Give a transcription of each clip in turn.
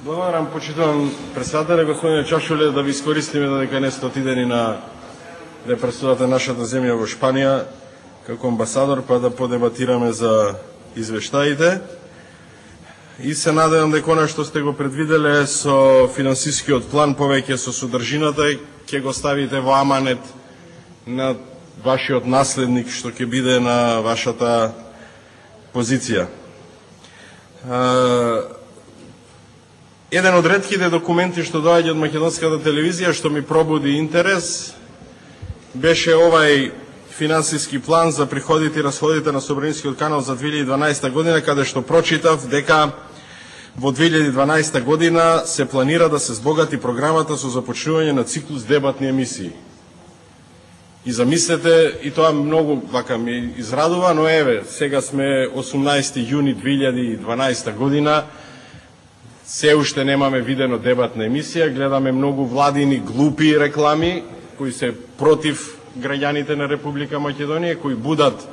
Благодарам, почитувам председателя, господине Чашуле, да ви искористиме додека не сте отидени да представате нашата земја во Шпанија како амбасадор, па да подебатираме за извештаите. И се надевам дека она што сте го предвиделе со финансискиот план, повеќе со содржината, ќе го ставите во аманет на вашиот наследник, што ќе биде на вашата позиција. Еден од ретките документи што доаѓа од македонската телевизија што ми пробуди интерес беше овај финансиски план за приходите и расходите на Собранискиот канал за 2012 година, каде што прочитав дека во 2012 година се планира да се збогати програмата со започнување на циклус дебатни емисии. И замислете, и тоа многу вака ми израдува, но еве, сега сме 18 јуни 2012 година, се уште немаме видено дебатна емисија, гледаме многу владини глупи реклами, кои се против граѓаните на Република Македонија, кои будат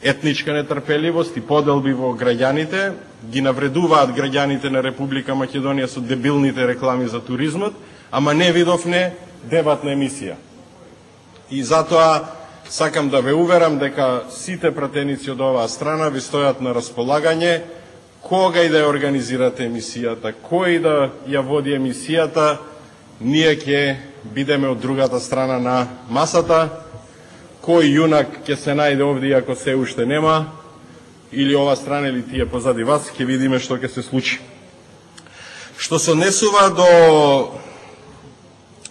етничка нетрпеливост и поделби во граѓаните, ги навредуваат граѓаните на Република Македонија со дебилните реклами за туризмот, ама не видовне дебатна емисија. И затоа сакам да ве уверам дека сите пратеници од оваа страна ви стојат на располагање, кога и да ја организирате емисијата, кој да ја води емисијата, ние ќе бидеме од другата страна на масата. Кој јунак ќе се најде овде, ако се уште нема, или ова страна, или тие позади вас, ќе видиме што ќе се случи. Што се однесува до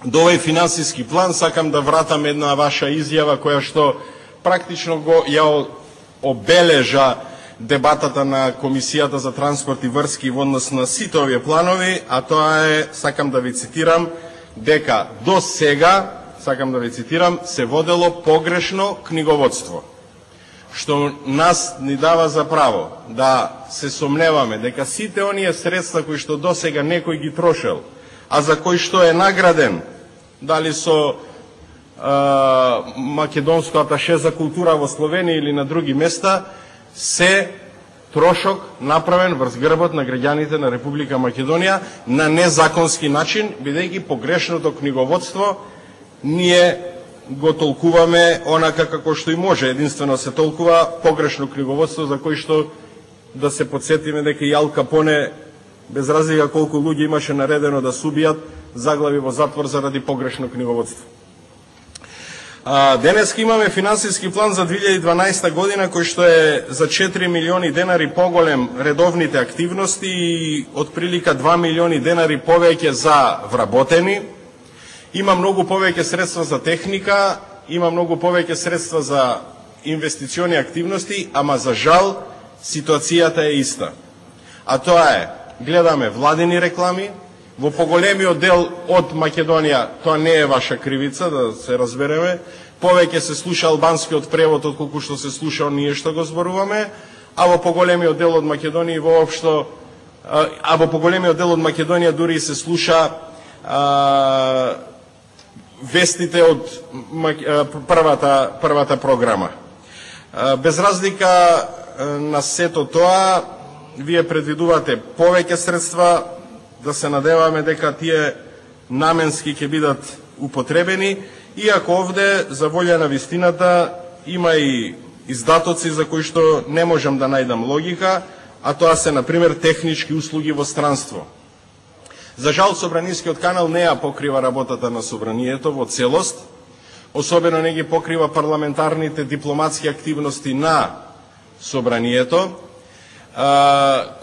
овој финансиски план, сакам да вратам една ваша изјава, која што практично ја обележа дебатата на Комисијата за транспорт и врски во однос на сите овие планови, а тоа е, сакам да ви цитирам, дека до сега, сакам да ви цитирам, се водело погрешно книговодство, што нас ни дава за право да се сомневаме дека сите оние средства кои што до сега некој ги трошел, а за кои што е награден, дали со македонско аташе за култура во Словенија или на други места, се трошок направен врз грбот на граѓаните на Република Македонија на незаконски начин, бидејќи погрешното книговодство ние го толкуваме онака како што и може. Единствено се толкува погрешно книговодство за кој што да се подсетиме дека и Ал Капоне, без разлика колку луѓе имаше наредено да се убијат, заглави во затвор заради погрешно книговодство. Денеска имаме финансиски план за 2012 година, кој што е за 4 милиони денари поголем редовните активности и отприлика 2 милиони денари повеќе за вработени. Има многу повеќе средства за техника, има многу повеќе средства за инвестициони активности, ама за жал ситуацијата е иста. А тоа е, гледаме владини реклами, во поголемиот дел од Македонија, тоа не е ваша кривица, да се разбереме, повеќе се слуша албанскиот превод отколку што се слуша ние што го зборуваме, а во поголемиот дел од Македонија воопшто, а во поголемиот дел од Македонија дури се слуша вестите од првата програма. Без разлика на сето тоа, вие предвидувате повеќе средства, да се надеваме дека тие наменски ќе бидат употребени, иако овде, за волја на вистината, има и издатоци за кои што не можам да најдам логика, а тоа се, например, технички услуги во странство. За жал, Собранискиот канал не ја покрива работата на Собранието во целост, особено не ги покрива парламентарните дипломатски активности на Собранието.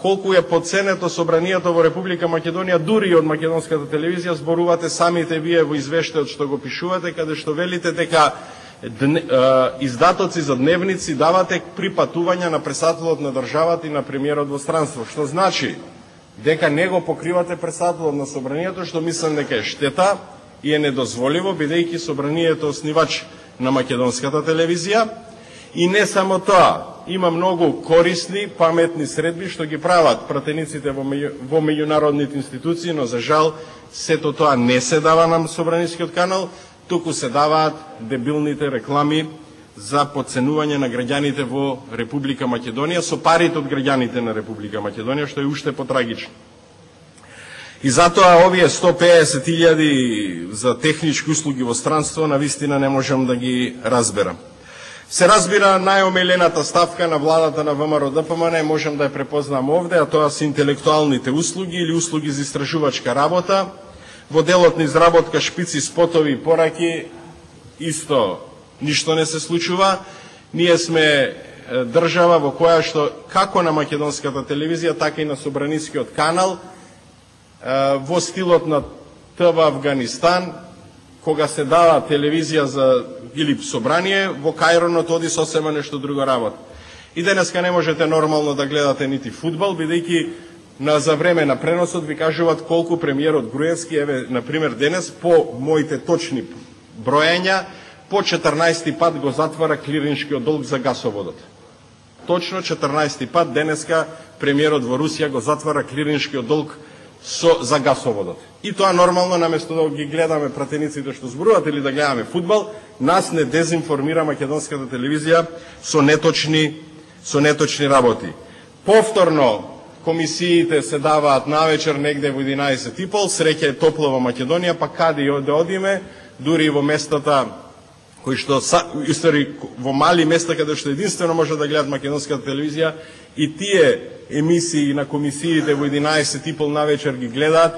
Колку е подценето Собранието во Република Македонија, дури од македонската телевизија, зборувате самите вие во извештајот што го пишувате, каде што велите дека издатоци за дневници давате при патување на председателот на државата и на премиерот во странство, што значи дека не го покривате председателот на Собранието, што мислам дека е штета и е недозволиво, бидејќи Собранието е оснивач на македонската телевизија. И не само тоа, има многу корисни, паметни средби што ги прават пратениците во меѓународните институции, но за жал сето тоа не се дава на Собранискиот канал, туку се даваат дебилните реклами за подценување на граѓаните во Република Македонија со парите од граѓаните на Република Македонија, што е уште потрагично. И затоа овие 150.000 за технички услуги во странство навистина не можам да ги разберам. Се разбира, најомелената ставка на владата на ВМРО ДПМН можам да ја препознам овде, а тоа се интелектуалните услуги или услуги за истражувачка работа. Во делот на изработка шпици, спотови и пораки исто ништо не се случува. Ние сме држава во која што како на македонската телевизија, така и на Собранискиот канал во стилот на ТВ Афганистан, кога се дава телевизија за или собрание, во Кајронот оди сосема нешто друго работа. И денеска не можете нормално да гледате нити фудбал, бидејќи за време на преносот ви кажуваат колку премиерот Груевски, еве, например, денес, по моите точни броења, по 14 пат го затвара клириншкиот долг за гасоводот. Точно 14 пат денеска премиерот во Русија го затвара клириншкиот долг за гасоводот. И тоа нормално, наместо да ги гледаме пратениците што зборуваат или да гледаме фудбал, нас не дезинформира македонската телевизија со неточни работи. Повторно, комисиите се даваат навечер негде во 11:30, среќа е топло во Македонија, па каде да одиме, дури и во местата кои што во мали места каде што единствено може да гледат македонската телевизија, и тие емисии на комисиите во 11:30 навечер ги гледаат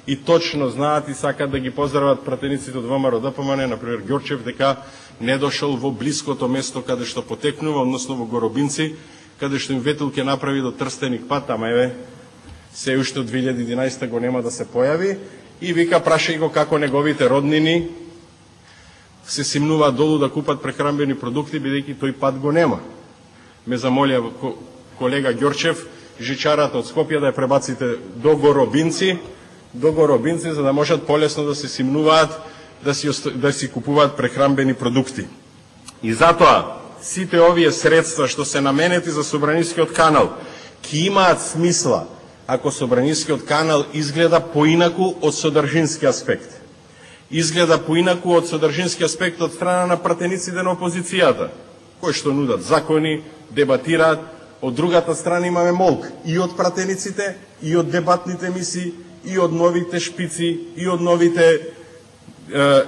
и точно знаат и сакат да ги поздрават пратениците од ВМРО ДПМН, например Ѓорчев, дека не дошол во блиското место каде што потекнува, односно во Горобинци, каде што им ветил ќе направи до Трстеник пат, ама еве, се уште од 2011 го нема да се појави, и вика, прашај го како неговите роднини се симнуваат долу да купат прехранбени продукти, бидејќи тој пат го нема. Ме замолија колега Ѓорчев, жичарата од Скопје да ја пребаците до Горобинци, за да можат полесно да се симнуваат, да си купуваат прехранбени продукти. И затоа, сите овие средства што се наменети за Собранискиот канал, ќе имаат смисла ако Собранискиот канал изгледа поинаку од содржински аспект. Изгледа поинаку од содржински аспект од страна на пратениците на опозицијата, кои што нудат закони, дебатираат. Од другата страна имаме молк и од пратениците, и од дебатните емисии, и од новите шпици, и од новите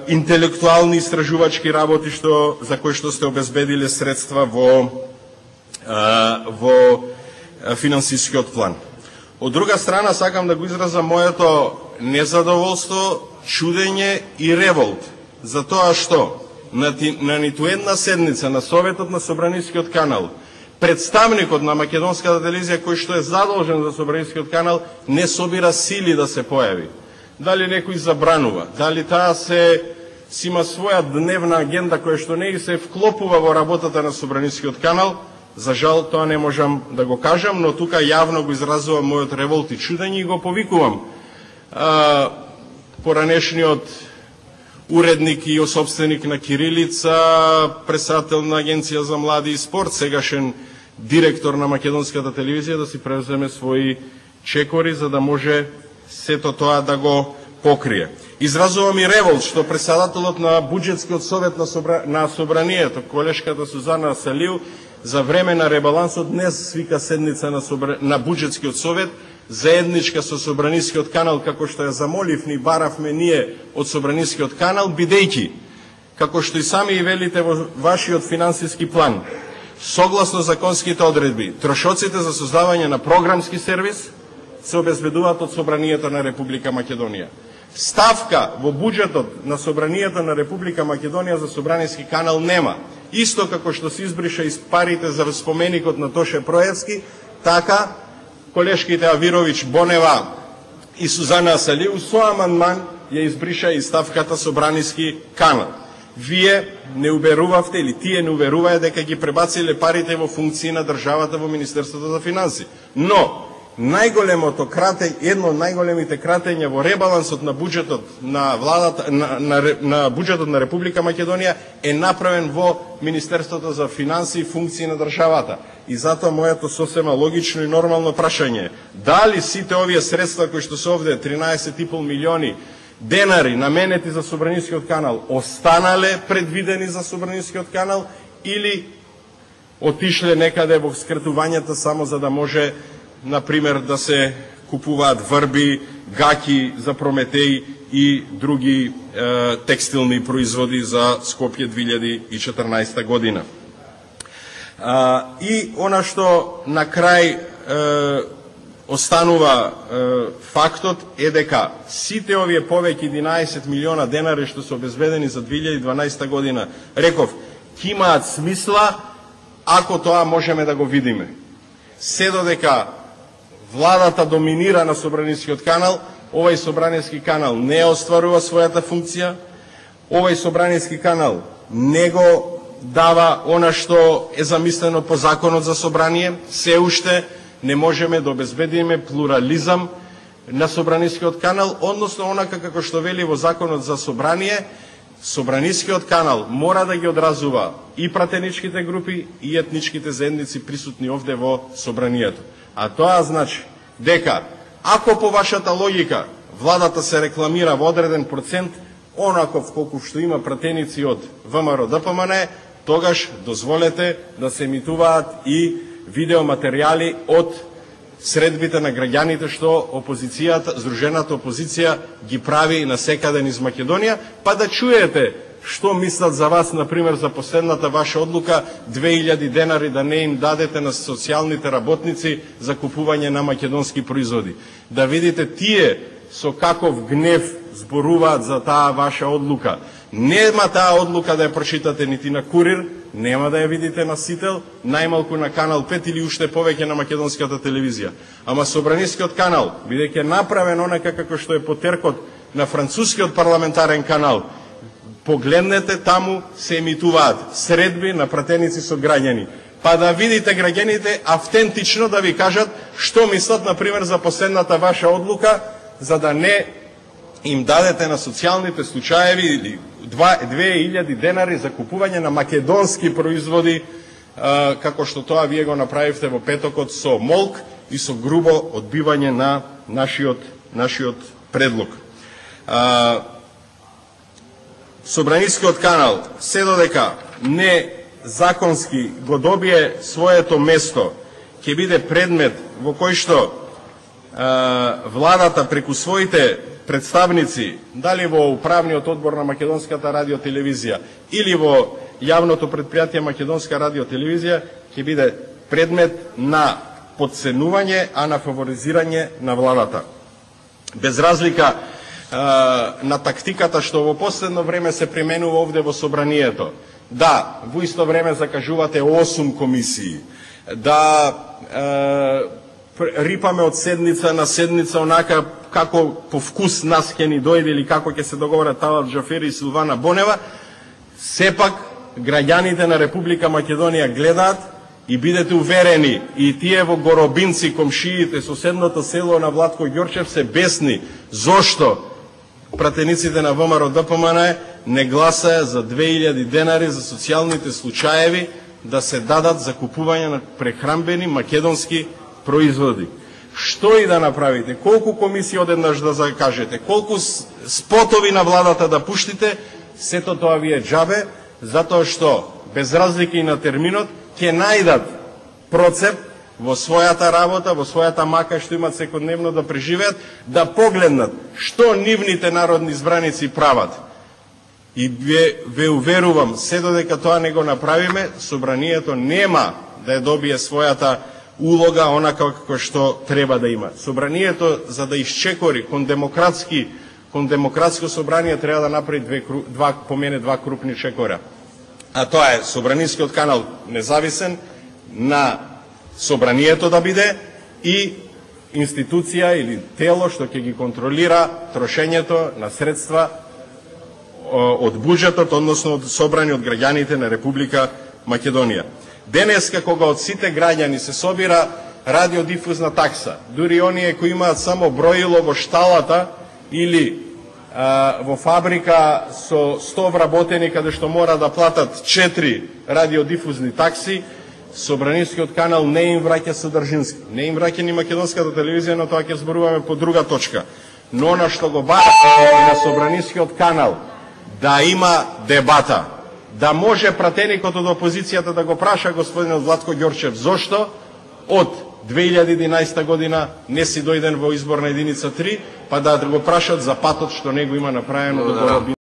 интелектуални истражувачки работи за кои што сте обезбедиле средства во финансискиот план. Од друга страна, сакам да го изразам моето незадоволство, чудење и револт за тоа што на ниту една седница на Советот на Собранискиот канал представникот на македонската телевизија кој што е задолжен за Собранискиот канал не собира сили да се појави. Дали некој забранува, дали таа си има своја дневна агенда која што не се вклопува во работата на Собранискиот канал, за жал тоа не можам да го кажам, но тука јавно го изразувам мојот револт и чудење и го повикувам поранешниот уредник и собственик на Кирилица, председател на Агенција за млади и спорт, сегашен директор на македонската телевизија, да си превземе своји чекори за да може сето тоа да го покрие. Изразувам и револт што председателот на буџетскиот совет на Собранието, колешката Сузана Салиу, за време на ребалансот днес свика седница на буџетскиот совет, заедничка со Собранискиот канал, како што ја замоливме и баравме ние од Собранискиот канал, бидејќи, како што и сами и велите во вашиот финансиски план, согласно законските одредби, трошоците за создавање на програмски сервис се обезбедуваат од Собранието на Република Македонија. Ставка во буџетот на Собранието на Република Македонија за Собраниски канал нема. Исто како што се избриша из парите за споменикот на Тоше Проевски, така колешките Авировиќ, Бонева и Сузана Асалиу со амандман ја избриша и ставката Собраниски канал. Вие не уверувавте, или тие не уверуваја дека ги пребациле парите во функции на државата во Министерството за финанси. Но едно од најголемите кратења во ребалансот на буџетот на владата на буџетот на Република Македонија е направен во Министерството за финанси и функции на државата. И затоа моето сосема логично и нормално прашање е: дали сите овие средства кои што се овде 13,5 милиони денари наменети за Собранискиот канал останале предвидени за Собранискиот канал или отишле некаде во скратувањата само за да може, например, да се купуваат врби, гаки за Прометеј и други текстилни производи за Скопје 2014 година. И она што на крај останува фактот е дека сите овие повеќе 11 милиона денари што се обезбедени за 2012 година, реков, ќе имаат смисла ако тоа можеме да го видиме. Се додека владата доминира на Собранискиот канал, овој Собраниски канал не остварува својата функција, овој Собраниски канал не го дава она што е замислено по законот за собрание, се уште не можеме да обезбедиме плурализам на Собранискиот канал, односно онака како што вели во законот за собрание, Собранискиот канал мора да ги одразува и пратеничките групи и етничките заедници присутни овде во собранието. А тоа значи дека ако по вашата логика владата се рекламира во одреден процент, онаков колку што има пратеници од ВМРО ДПМН, тогаш дозволете да се емитуваат и видеоматеријали од средбите на граѓаните што опозицијата, Здружената опозиција ги прави насекаде низ Македонија, па да чуете што мислат за вас, например, за последната ваша одлука 2000 денари да не им дадете на социјалните работници за купување на македонски производи. Да видите тие со каков гнев зборуваат за таа ваша одлука. Нема таа одлука да ја прочитате нити на Курир, нема да ја видите на Сител, најмалку на Канал 5 или уште повеќе на македонската телевизија. Ама Собранискиот канал, бидејќи направен онака како што е потеркот на францускиот парламентарен канал, погледнете, таму се емитуваат средби на пратеници со граѓани. Па да видите граѓаните автентично да ви кажат што мислат, например, за последната ваша одлука, за да не им дадете на социјалните случаеви или 2000 денари за купување на македонски производи, како што тоа вие го направивте во петокот со молк и со грубо одбивање на нашиот предлог. Собранискиот канал, се додека не законски го добие своето место, ќе биде предмет во кој што владата преку своите представници, дали во управниот одбор на Македонската радиотелевизија или во јавното предпријатие Македонска радиотелевизија, ќе биде предмет на подценување, а на фаворизирање на владата. Без разлика на тактиката што во последно време се применува овде во собранието. Да, во исто време закажувате 8 комисии, да рипаме од седница на седница онака како по вкус нас ќе ни дојде или како ќе се договорат Талат Джафери и Силвана Бонева, сепак граѓаните на Република Македонија гледаат и бидете уверени, и тие во Горобинци, комшиите, соседното село на Владко Ѓорчев се бесни. Зошто пратениците на ВМРО ДПМН не гласаја за 2000 денари за социјалните случаеви да се дадат за купување на прехранбени македонски производи? Што и да направите, колку комисии одеднаш да закажете, колку спотови на владата да пуштите, сето тоа ви е џабе, затоа што, без разлика и на терминот, ќе најдат процеп во својата работа, во својата мака што имат секојдневно да преживеат, да погледнат што нивните народни избраници прават. И ве уверувам, се додека тоа не го направиме, собранието нема да ја добие својата улога онака како што треба да има. Собранието, за да исчекори кон демократско собрание, треба да направи два крупни чекора. А тоа е Собранискиот канал независен, на собранието да биде и институција или тело што ќе ги контролира трошењето на средства од буџетот, односно од собрани од граѓаните на Република Македонија. Денеска, кога од сите граѓани се собира радиодифузна такса, дури оние кои имаат само броило во шталата или во фабрика со 100 вработени, каде што мора да платат 4 радиодифузни такси, Собранискиот канал не им враќа содржински. Не им враќа ни македонската телевизија, но тоа ќе зборуваме по друга точка. Но она што го бара на Собранискиот канал, да има дебата, да може пратеникот од опозицијата да го праша господинот Владко Ѓорчев зошто од 2011 година не си дојден во изборна единица 3, па да го прашат за патот што него има направено да го роби